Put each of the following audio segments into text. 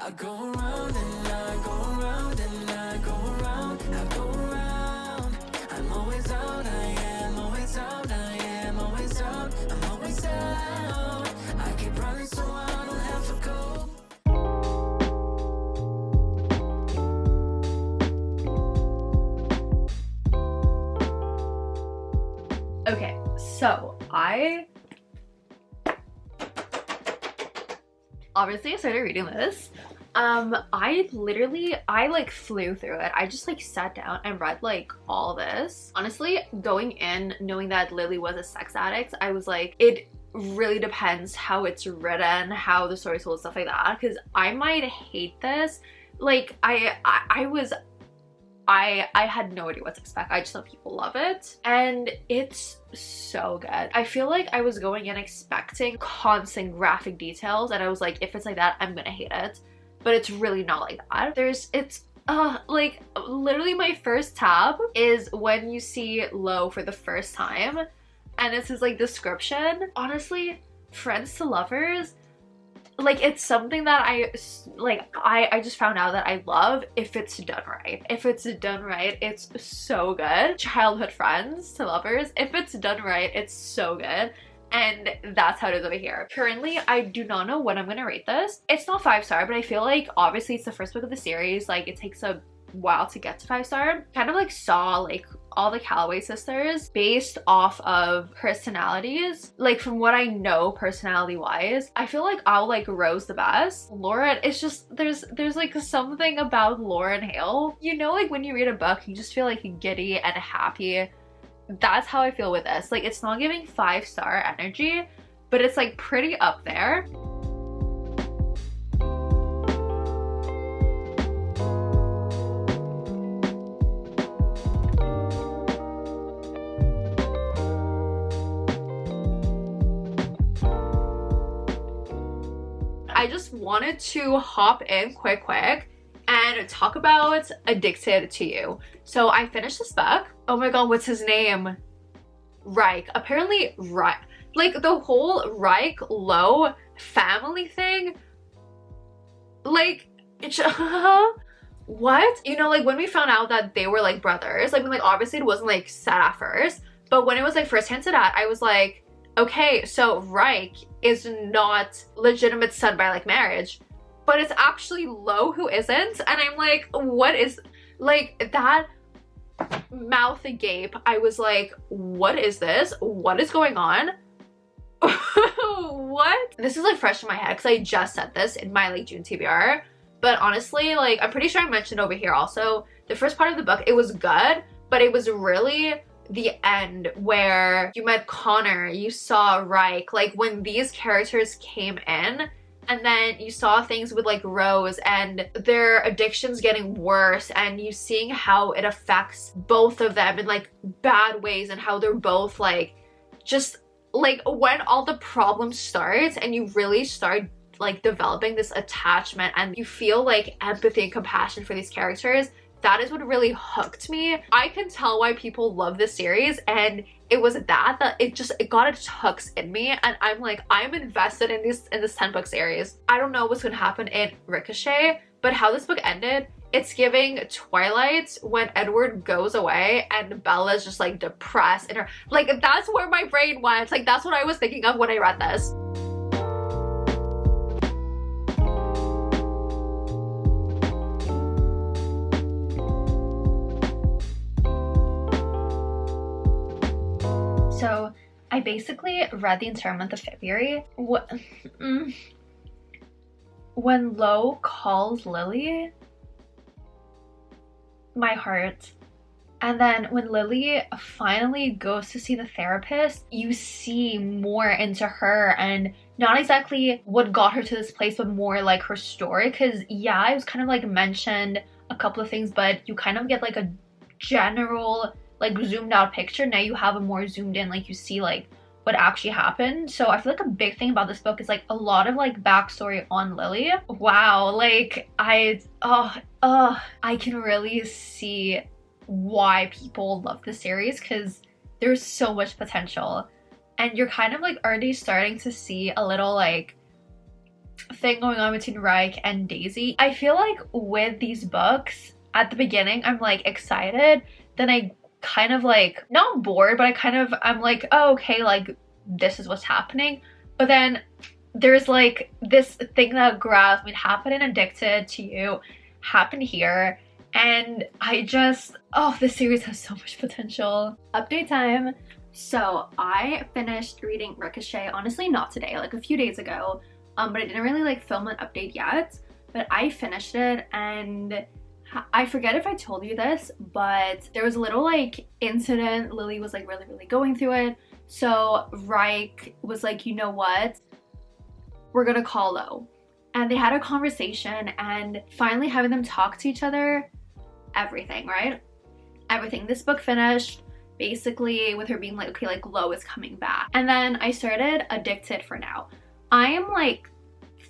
I go around and I go around and I go around, I go around. I'm always out, I am always out, I am always out, I'm always out. I keep running so I don't have to go. Okay, so I obviously started reading this. I like flew through it. I just like sat down and read like all this. Honestly, going in knowing that Lily was a sex addict, I was like, it really depends how it's written, how the story's told, stuff like that, because I might hate this. Like I had no idea what to expect. I just thought people love it, and it's so good. I feel like I was going in expecting constant graphic details, and I was like, if it's like that, I'm gonna hate it. But it's really not like that. It's like literally my first tab is when you see Lo for the first time, and it's his like description. Honestly, friends to lovers, like it's something that I just found out that I love if it's done right. If it's done right, it's so good. Childhood friends to lovers, if it's done right, it's so good. And that's how it is over here. Currently, I do not know what I'm gonna rate this. It's not 5-star, but I feel like obviously it's the first book of the series. Like it takes a while to get to 5-star. Kind of like saw like all the Calloway sisters based off of personalities. Like from what I know personality wise, I feel like I'll like Rose the best. Lauren, it's just there's like something about Lauren Hale. You know, like when you read a book, you just feel like giddy and happy. That's how I feel with this. Like it's not giving 5-star energy, but it's like pretty up there. I just wanted to hop in quick and talk about Addicted to You. So I finished this book. Oh my god, what's his name? Reich. Apparently Reich, like the whole Reich Lo family thing, like what? You know, like when we found out that they were like brothers, like obviously it wasn't like said at first, but when it was like first hinted at, I was like, okay, so Reich is not legitimate son by like marriage, but it's actually Lo who isn't. And I'm like, what is, like that mouth agape. I was like, what is this? What is going on? What? This is like fresh in my head because I just said this in my like June TBR. But honestly, like I'm pretty sure I mentioned over here also, the first part of the book, it was good, but it was really the end where you met Connor, you saw Reich, like when these characters came in, and then you saw things with like Rose and their addictions getting worse, and you seeing how it affects both of them in like bad ways, and how they're both like just like when all the problems start and you really start like developing this attachment and you feel like empathy and compassion for these characters. That is what really hooked me. I can tell why people love this series, and it was that it got its hooks in me, and I'm like, I'm invested in this 10-book series. I don't know what's gonna happen in Ricochet, but how this book ended, it's giving Twilight when Edward goes away and Bella's just like depressed and her, like that's where my brain went. Like that's what I was thinking of when I read this. So I basically read the entire month of February. When Lo calls Lily, my heart. And then when Lily finally goes to see the therapist, you see more into her, and not exactly what got her to this place, but more like her story. Because yeah, it was kind of like mentioned a couple of things, but you kind of get like a general like zoomed out picture. Now you have a more zoomed in, like you see like what actually happened. So I feel like a big thing about this book is like a lot of like backstory on Lily. Wow, like I can really see why people love the series, because there's so much potential, and you're kind of like already starting to see a little like thing going on between Reich and Daisy. I feel like with these books, at the beginning, I'm like excited. Then I kind of like, not bored, but I'm like, oh, okay, like this is what's happening. But then there's like this thing that grabs me, happen in Addicted to You, happened here. And I just, oh, this series has so much potential. Update time. So I finished reading Ricochet, honestly not today, like a few days ago, but I didn't really like film an update yet, but I finished it. And I forget if I told you this, but there was a little like incident. Lily was like really going through it. So Reich was like, you know what? We're gonna call Lo. And they had a conversation, and finally having them talk to each other, everything, right? Everything. This book finished basically with her being like, okay, like Lo is coming back. And then I started Addicted for now. I am like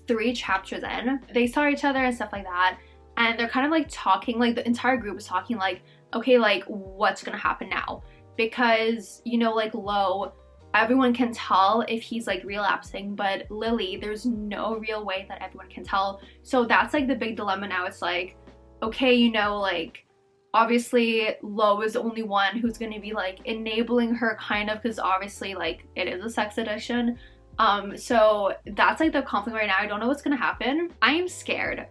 3 chapters in. They saw each other and stuff like that. And they're kind of like talking, like the entire group is talking like, okay, like what's gonna happen now? Because, you know, like Lo, everyone can tell if he's like relapsing, but Lily, there's no real way that everyone can tell. So that's like the big dilemma now. It's like, okay, you know, like obviously Lo is the only one who's going to be like enabling her kind of, because obviously like it is a sex addiction. So that's like the conflict right now. I don't know what's going to happen. I am scared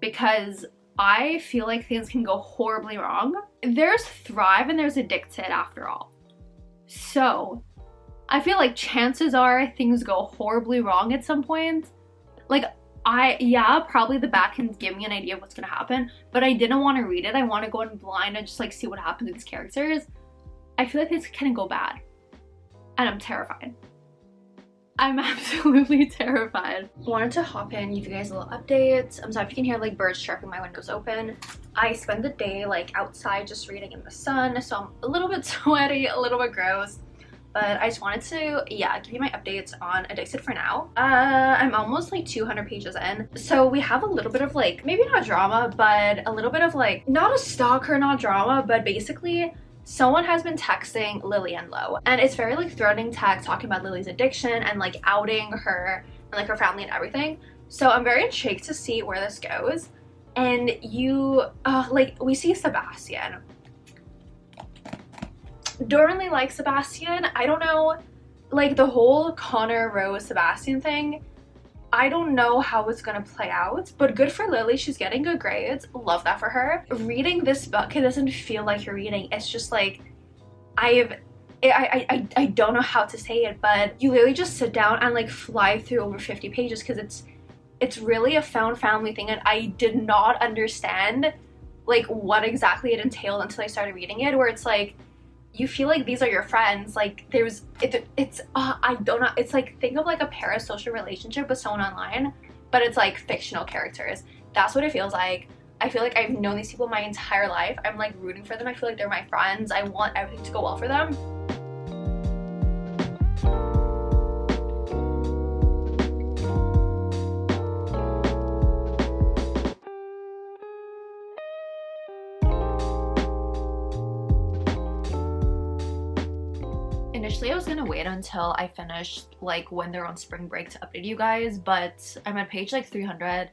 because I feel like things can go horribly wrong. There's Thrive and there's Addicted after all. So I feel like chances are things go horribly wrong at some point. Like probably the back can give me an idea of what's gonna happen, but I didn't want to read it. I want to go in blind and just like see what happens with these characters. I feel like this can go bad, and I'm terrified. I'm absolutely terrified. Wanted to hop in, give you guys a little update. I'm sorry if you can hear like birds chirping, my window's open. I spend the day like outside just reading in the sun, so I'm a little bit sweaty, a little bit gross. But I just wanted to, give you my updates on Addicted for now. I'm almost like 200 pages in. So we have a little bit of like, maybe not drama, but a little bit of like, not a stalker, not drama, but basically someone has been texting Lily and Lo. And it's very like threatening text talking about Lily's addiction and like outing her and like her family and everything. So I'm very intrigued to see where this goes. And we see Sebastian. Don't really like Sebastian. I don't know, like the whole Connor, Rose, Sebastian thing, I don't know how it's gonna play out, but good for Lily. She's getting good grades. Love that for her. Reading this book, it doesn't feel like you're reading. It's just like, I don't know how to say it, but you literally just sit down and like fly through over 50 pages because it's really a found family thing, and I did not understand like what exactly it entailed until I started reading it, where it's like, you feel like these are your friends. Like I don't know. It's like, think of like a parasocial relationship with someone online, but it's like fictional characters. That's what it feels like. I feel like I've known these people my entire life. I'm like rooting for them. I feel like they're my friends. I want everything to go well for them. Initially, I was gonna wait until I finished like when they're on spring break to update you guys, but I'm at page like 300.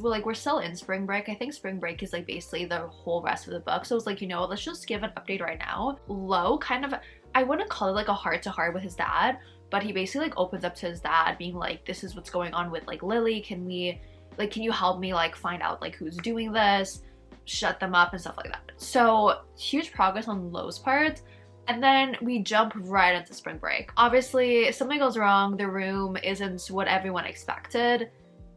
We're still in spring break. I think spring break is like basically the whole rest of the book. So I was like, you know, let's just give an update right now. Lo kind of, I wouldn't call it like a heart-to-heart with his dad, but he basically like opens up to his dad being like, this is what's going on with like Lily. Can you help me like find out like who's doing this, shut them up and stuff like that. So huge progress on Lo's part. And then we jump right into spring break. Obviously, something goes wrong. The room isn't what everyone expected.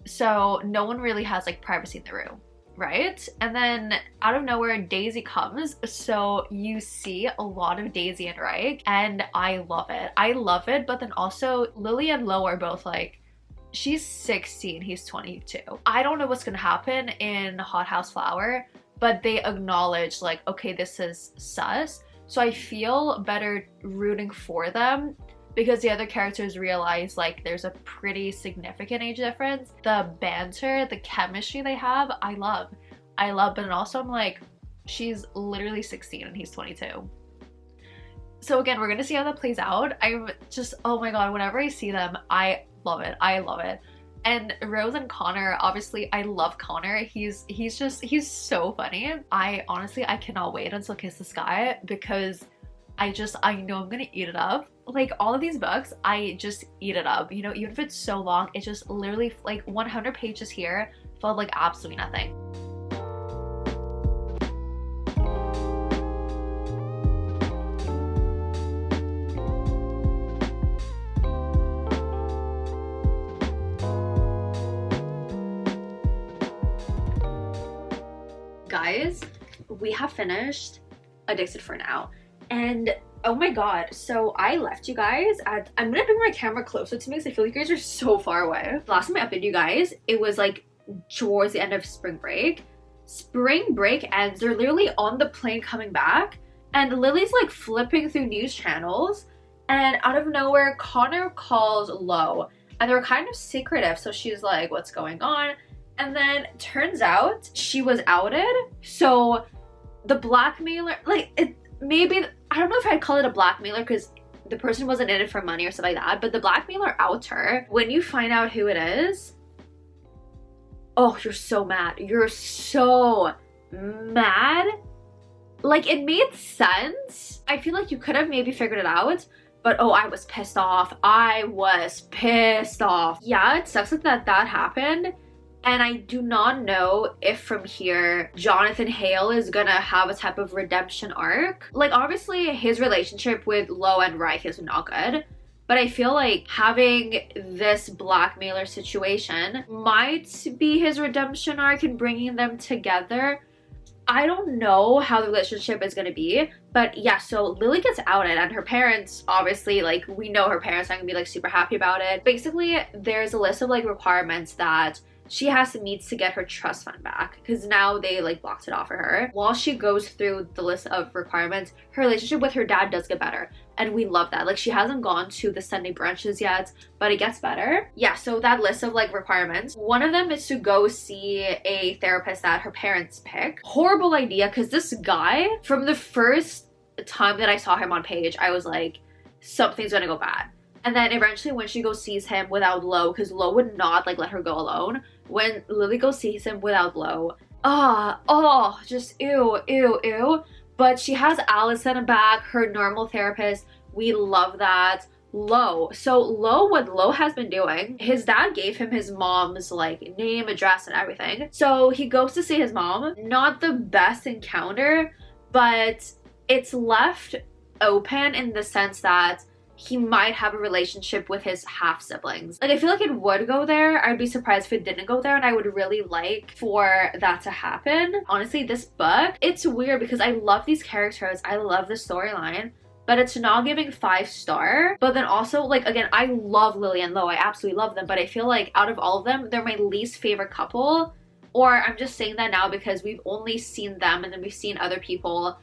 So no one really has like privacy in the room, right? And then out of nowhere, Daisy comes. So you see a lot of Daisy and Reich, and I love it. I love it, but then also Lily and Lo are both like, she's 16, he's 22. I don't know what's gonna happen in Hot House Flower, but they acknowledge like, okay, this is sus. So I feel better rooting for them because the other characters realize like there's a pretty significant age difference. The banter, the chemistry they have, I love. But then also I'm like, she's literally 16 and he's 22. So again, we're gonna see how that plays out. I'm just, oh my god, whenever I see them, I love it. And Rose and Connor, obviously I love Connor. He's so funny. I cannot wait until Kiss the Sky because I know I'm gonna eat it up. Like all of these books, I just eat it up. You know, even if it's so long, it just literally like 100 pages here felt like absolutely nothing. Guys, we have finished Addicted for now, and oh my god, so I left you guys at, I'm gonna bring my camera closer to me because I feel like you guys are so far away. Last time I updated you guys, it was like towards the end of spring break. Spring break ends, they're literally on the plane coming back, and Lily's like flipping through news channels, and out of nowhere Connor calls Lo, and they're kind of secretive, so she's like, what's going on? And then turns out she was outed. So the blackmailer, like maybe, I don't know if I'd call it a blackmailer because the person wasn't in it for money or something like that, but the blackmailer outs her. When you find out who it is, oh, you're so mad. You're so mad. Like, it made sense. I feel like you could have maybe figured it out, but oh, I was pissed off. I was pissed off. Yeah, it sucks that happened. And I do not know if from here Jonathan Hale is gonna have a type of redemption arc. Like, obviously his relationship with Lo and Reich is not good, but I feel like having this blackmailer situation might be his redemption arc and bringing them together. I don't know how the relationship is gonna be, but yeah, so Lily gets outed and her parents, obviously, like, we know her parents aren't gonna be like super happy about it. Basically, there's a list of like requirements that she has to meet to get her trust fund back because now they like blocked it off for her. While she goes through the list of requirements, her relationship with her dad does get better, and we love that. Like, she hasn't gone to the Sunday brunches yet, but it gets better. Yeah, so that list of like requirements, one of them is to go see a therapist that her parents pick. Horrible idea, because this guy, from the first time that I saw him on page, I was like, something's gonna go bad. And then eventually when she goes sees him without Lo, because Lo would not like let her go alone, when Lily goes sees him without Lo, just ew, ew, ew. But she has Allison back, her normal therapist. We love that. Lo. So Lo, what Lo has been doing, his dad gave him his mom's like name, address, and everything. So he goes to see his mom. Not the best encounter, but it's left open in the sense that he might have a relationship with his half-siblings. Like, I feel like it would go there. I'd be surprised if it didn't go there, and I would really like for that to happen. Honestly, this book, it's weird because I love these characters. I love the storyline, but it's not giving 5-star. But then also, like, again, I love Lily and Lo. I absolutely love them, but I feel like out of all of them, they're my least favorite couple. Or I'm just saying that now because we've only seen them and then we've seen other people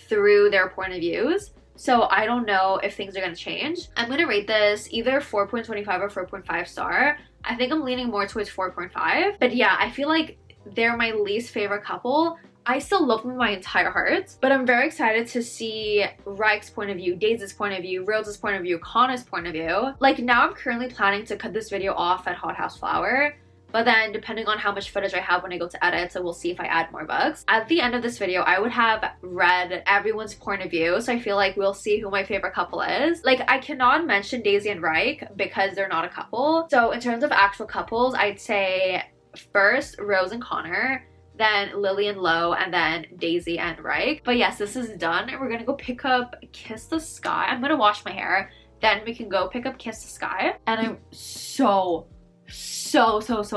through their point of views. So I don't know if things are going to change. I'm going to rate this either 4.25 or 4.5 star. I think I'm leaning more towards 4.5. But yeah, I feel like they're my least favorite couple. I still love them with my entire heart. But I'm very excited to see Reich's point of view, Daisy's point of view, Rose's point of view, Connor's point of view. Like, now I'm currently planning to cut this video off at Hot House Flower. But then depending on how much footage I have when I go to edit, so we'll see if I add more books. At the end of this video, I would have read everyone's point of view, so I feel like we'll see who my favorite couple is. Like, I cannot mention Daisy and Reich because they're not a couple. So in terms of actual couples, I'd say first Rose and Connor, then Lily and Lo, and then Daisy and Reich. But yes, this is done. We're gonna go pick up Kiss the Sky. I'm gonna wash my hair, then we can go pick up Kiss the Sky. And I'm so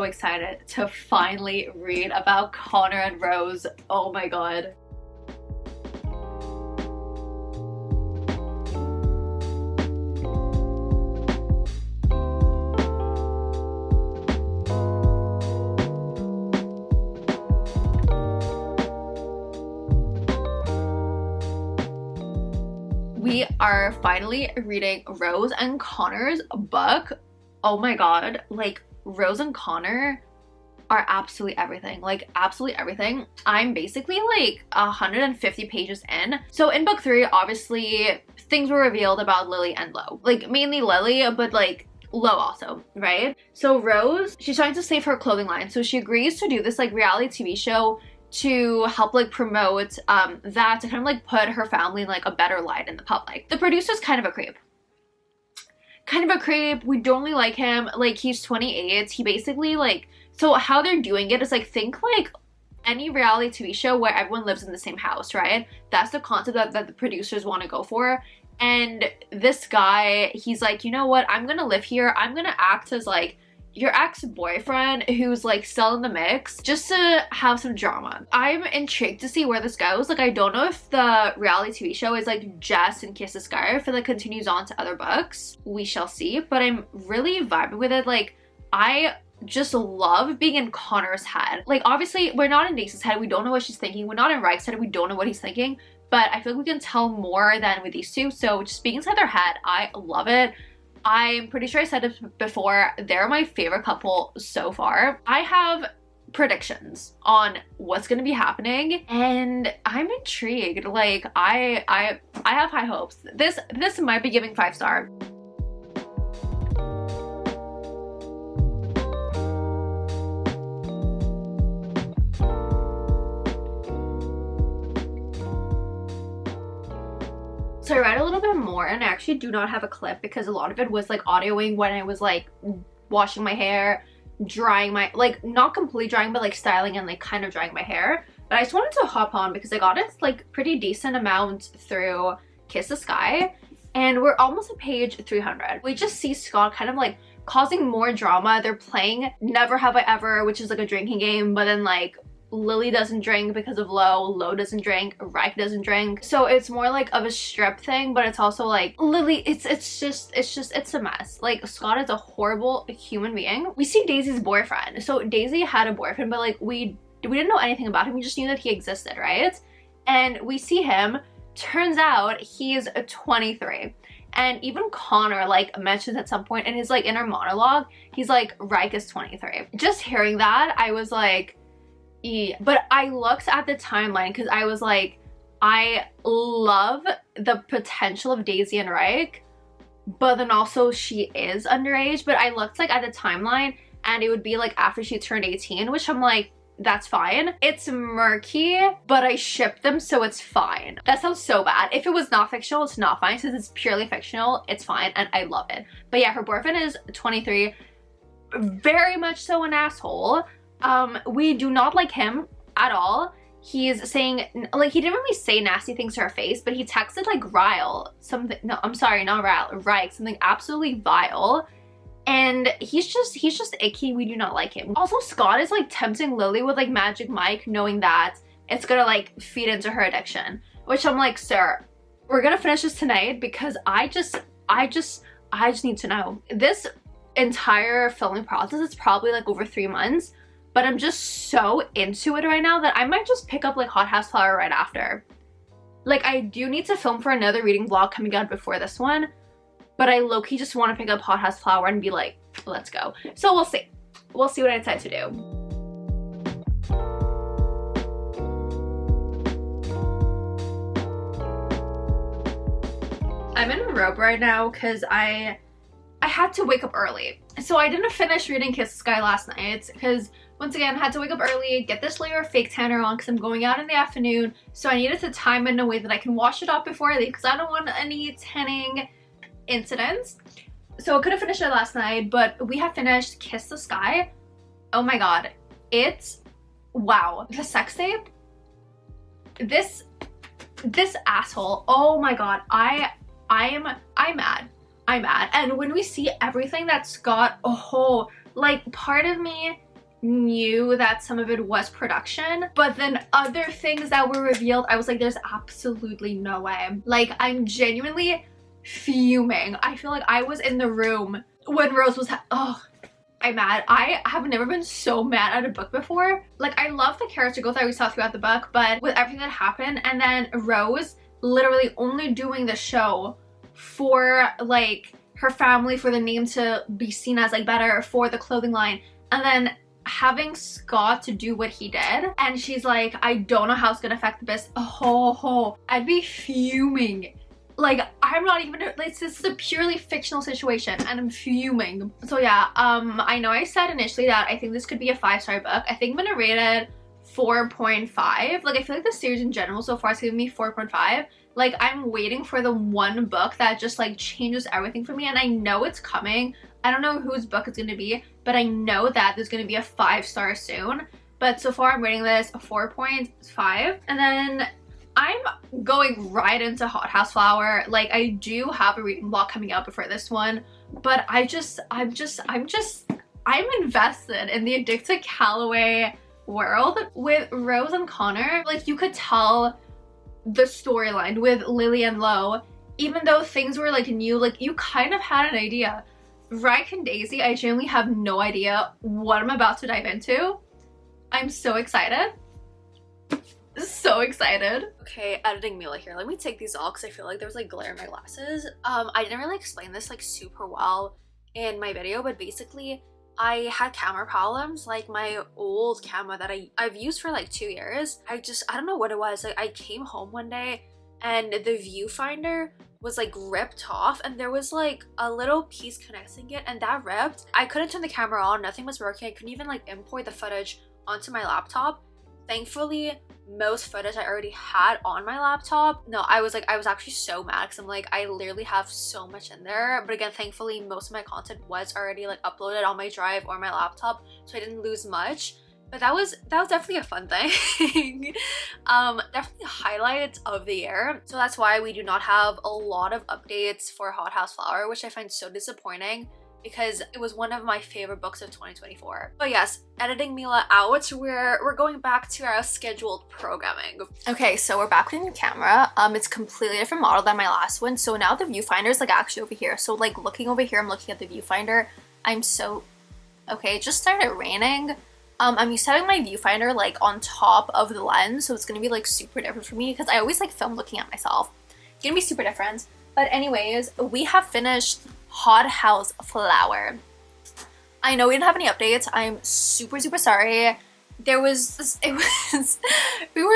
excited to finally read about Connor and Rose. Oh my god. We are finally reading Rose and Connor's book. Oh my god, like, Rose and Connor are absolutely everything. Like, absolutely everything. I'm basically like 150 pages in. So in book 3, obviously, things were revealed about Lily and Lo. Like, mainly Lily, but like, low also, right? So Rose, she's trying to save her clothing line. So she agrees to do this like reality TV show to help like promote that, to kind of like put her family in like a better light in the public. The producer's kind of a creep. We don't really like him. Like, he's 28. He basically like, so how they're doing it is like, think like any reality TV show where everyone lives in the same house, right? That's the concept that the producers want to go for. And this guy, he's like, you know what, I'm gonna live here, I'm gonna act as like your ex-boyfriend who's like still in the mix, just to have some drama. I'm intrigued to see where this goes. Like, I don't know if the reality TV show is like just in Kiss the Sky or if it like continues on to other books. We shall see, but I'm really vibing with it. Like, I just love being in Connor's head. Like, obviously we're not in Daisy's head, we don't know what she's thinking. We're not in Rike's head, we don't know what he's thinking, but I feel like we can tell more than with these two. So just being inside their head, I love it. I'm pretty sure I said it before, they're my favorite couple so far. I have predictions on what's gonna be happening and I'm intrigued. Like, I have high hopes. This might be giving 5-star. So I read a little bit more and I actually do not have a clip because a lot of it was like audioing when I was like washing my hair, drying my, like not completely drying, but like styling and like kind of drying my hair. But I just wanted to hop on because I got it like pretty decent amount through Kiss the Sky and we're almost at page 300. We just see Scott kind of like causing more drama. They're playing Never Have I Ever, which is like a drinking game, but then like Lily doesn't drink because of Lo doesn't drink, Rike doesn't drink. So it's more like of a strip thing, but it's also like Lily, it's a mess. Like, Scott is a horrible human being. We see Daisy's boyfriend. So Daisy had a boyfriend, but like we didn't know anything about him. We just knew that he existed, right? And we see him, turns out he's 23. And even Connor like mentions at some point in his like inner monologue, he's like, Rike is 23. Just hearing that, I was like, yeah. But I looked at the timeline because I was like, I love the potential of Daisy and Rike, but then also she is underage. But I looked like at the timeline and it would be like after she turned 18, which I'm like, that's fine. It's murky, but I ship them, so it's fine. That sounds so bad. If it was not fictional, it's not fine. Since it's purely fictional, it's fine and I love it. But yeah, her boyfriend is 23, very much so an asshole. We do not like him at all. He's saying, like, he didn't really say nasty things to her face, but he texted like Ryle something, no, I'm sorry, not Ryle, Rike, something absolutely vile. And he's just icky. We do not like him. Also, Scott is like tempting Lily with like Magic Mike, knowing that it's gonna like feed into her addiction, which I'm like, sir, we're gonna finish this tonight because I just need to know. This entire filming process is probably like over 3 months. But I'm just so into it right now that I might just pick up like Hot House Flower right after. Like, I do need to film for another reading vlog coming out before this one, but I low-key just want to pick up Hot House Flower and be like, let's go. So we'll see. We'll see what I decide to do. I'm in a robe right now because I had to wake up early. So I didn't finish reading Kiss the Sky last night because, once again, I had to wake up early, get this layer of fake tanner on because I'm going out in the afternoon. So I needed to time it in a way that I can wash it off before I leave because I don't want any tanning incidents. So I couldn't finish it last night, but we have finished Kiss the Sky. Oh my god. It's, wow. The sex tape? This asshole. Oh my god. I'm mad. I'm mad. And when we see everything that Scott, oh, like, part of me knew that some of it was production, but then other things that were revealed, I was like, there's absolutely no way. Like, I'm genuinely fuming. I feel like I was in the room when Rose was, oh, I'm mad. I have never been so mad at a book before. Like, I love the character growth that we saw throughout the book, but with everything that happened, and then Rose literally only doing the show for like her family, for the name to be seen as like better, for the clothing line, and then having Scott to do what he did, and she's like, I don't know how it's gonna affect the business. Oh, I'd be fuming. Like, I I'm not even, like, this is a purely fictional situation and I'm fuming. So yeah, I know I said initially that I think this could be a 5-star book. I think I'm gonna rate it 4.5. Like, I feel like the series in general so far is giving me 4.5. Like, I'm waiting for the one book that just like changes everything for me, and I know it's coming. I don't know whose book it's gonna be, but I know that there's gonna be a 5-star soon. But so far I'm rating this a 4.5. And then I'm going right into Hot House Flower. Like, I do have a reading vlog coming out before this one, but I'm invested in the Addicted Calloway world with Rose and Connor. Like, you could tell the storyline with Lily and Lo, even though things were like new, like you kind of had an idea. Ryke and Daisy, I genuinely have no idea what I'm about to dive into. I'm so excited. So excited. Okay, editing Mila here. Let me take these off because I feel like there was like glare in my glasses. I didn't really explain this like super well in my video, but basically I had camera problems. Like, my old camera that I've used for like 2 years, I don't know what it was. Like, I came home one day and the viewfinder was like ripped off, and there was like a little piece connecting it, and that ripped. I couldn't turn the camera on, nothing was working. I couldn't even like import the footage onto my laptop. Thankfully, most footage I already had on my laptop. No, I was actually so mad because I'm like, I literally have so much in there. But again, thankfully, most of my content was already like uploaded on my drive or my laptop, so I didn't lose much. But that was definitely a fun thing. Definitely highlights of the year. So that's why we do not have a lot of updates for Hot House Flower, which I find so disappointing, because it was one of my favorite books of 2024. But yes, editing Mila out, we're going back to our scheduled programming. Okay, so we're back with a new camera. It's completely different model than my last one. So now the viewfinder is like actually over here. So like looking over here, I'm looking at the viewfinder. Okay, it just started raining. I'm used to having my viewfinder like on top of the lens, so it's gonna be like super different for me because I always like film looking at myself. It's gonna be super different. But anyways, we have finished Hot House Flower. I know we didn't have any updates. I'm super sorry. We were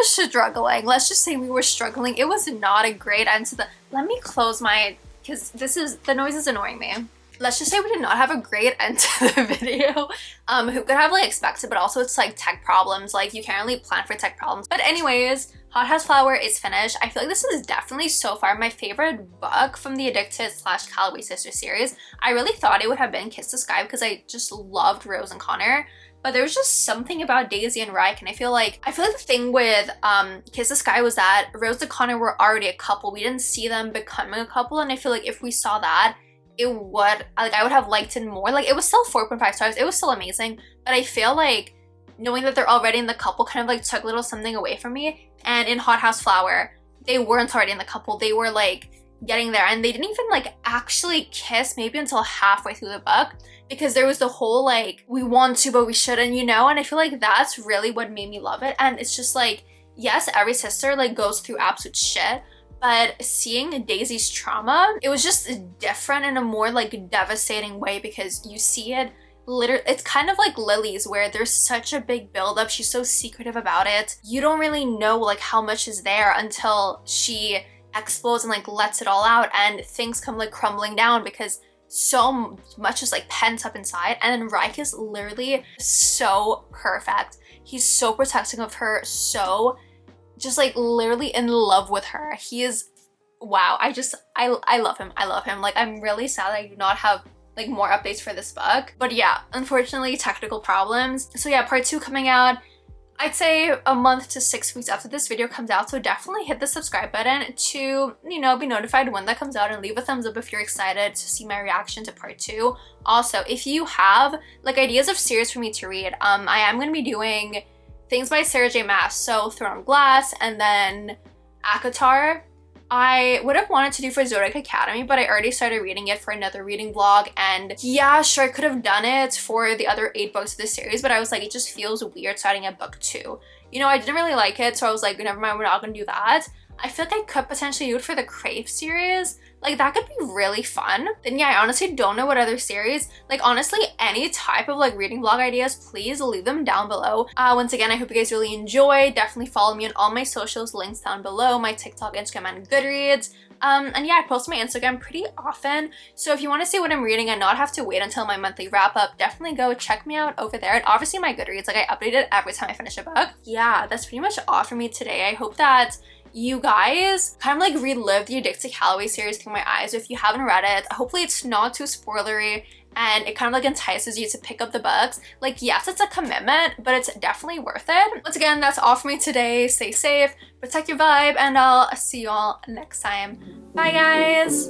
struggling. Let's just say we were struggling. It was not a great end to the, let me close my, because the noise is annoying me. Let's just say we did not have a great end to the video. Who could have like expected, but also it's like tech problems. Like, you can't really plan for tech problems. But anyways, Hot House Flower is finished. I feel like this is definitely so far my favorite book from the Addicted / Calloway Sisters series. I really thought it would have been Kiss the Sky because I just loved Rose and Connor. But there was just something about Daisy and Ryke, and I feel like the thing with Kiss the Sky was that Rose and Connor were already a couple. We didn't see them becoming a couple, and I feel like if we saw that, I would have liked it more. Like, it was still 4.5 stars. It was still amazing, but I feel like knowing that they're already in the couple kind of like took a little something away from me. And in Hot House Flower, they weren't already in the couple. They were like getting there, and they didn't even like actually kiss maybe until halfway through the book, because there was the whole like, we want to but we shouldn't, you know. And I feel like that's really what made me love it. And it's just like, yes, every sister like goes through absolute shit, but seeing Daisy's trauma, it was just different in a more like devastating way, because you see it literally, it's kind of like Lily's, where there's such a big buildup. She's so secretive about it. You don't really know like how much is there until she explodes and like lets it all out, and things come like crumbling down because so much is like pent up inside. And then Ryke is literally so perfect. He's so protecting of her, so just like literally in love with her. He is, wow. I love him. I love him. Like, I'm really sad that I do not have like more updates for this book. But yeah, unfortunately, technical problems. So yeah, part 2 coming out, I'd say a month to 6 weeks after this video comes out. So definitely hit the subscribe button to, you know, be notified when that comes out, and leave a thumbs up if you're excited to see my reaction to part 2. Also, if you have like ideas of series for me to read, I am going to be doing things by Sarah J Maas, so Throne of Glass, and then ACOTAR. I would have wanted to do for Zodiac Academy, but I already started reading it for another reading vlog, and yeah, sure, I could have done it for the other 8 books of the series, but I was like, it just feels weird starting at book 2. You know, I didn't really like it, so I was like, never mind, we're not gonna do that. I feel like I could potentially do it for the Crave series. Like, that could be really fun. Then yeah, I honestly don't know what other series. Like, honestly, any type of like reading vlog ideas, please leave them down below. Once again, I hope you guys really enjoy. Definitely follow me on all my socials, links down below, my TikTok, Instagram, and Goodreads. And yeah, I post my Instagram pretty often, so if you want to see what I'm reading and not have to wait until my monthly wrap up, definitely go check me out over there. And obviously my Goodreads, like, I update it every time I finish a book. Yeah, that's pretty much all for me today. I hope that you guys kind of like relive the Addicted to Calloway series through my eyes. If you haven't read it, hopefully it's not too spoilery and it kind of like entices you to pick up the books. Like, yes, it's a commitment, but it's definitely worth it. Once again, that's all for me today. Stay safe, protect your vibe, and I'll see you all next time. Bye, guys!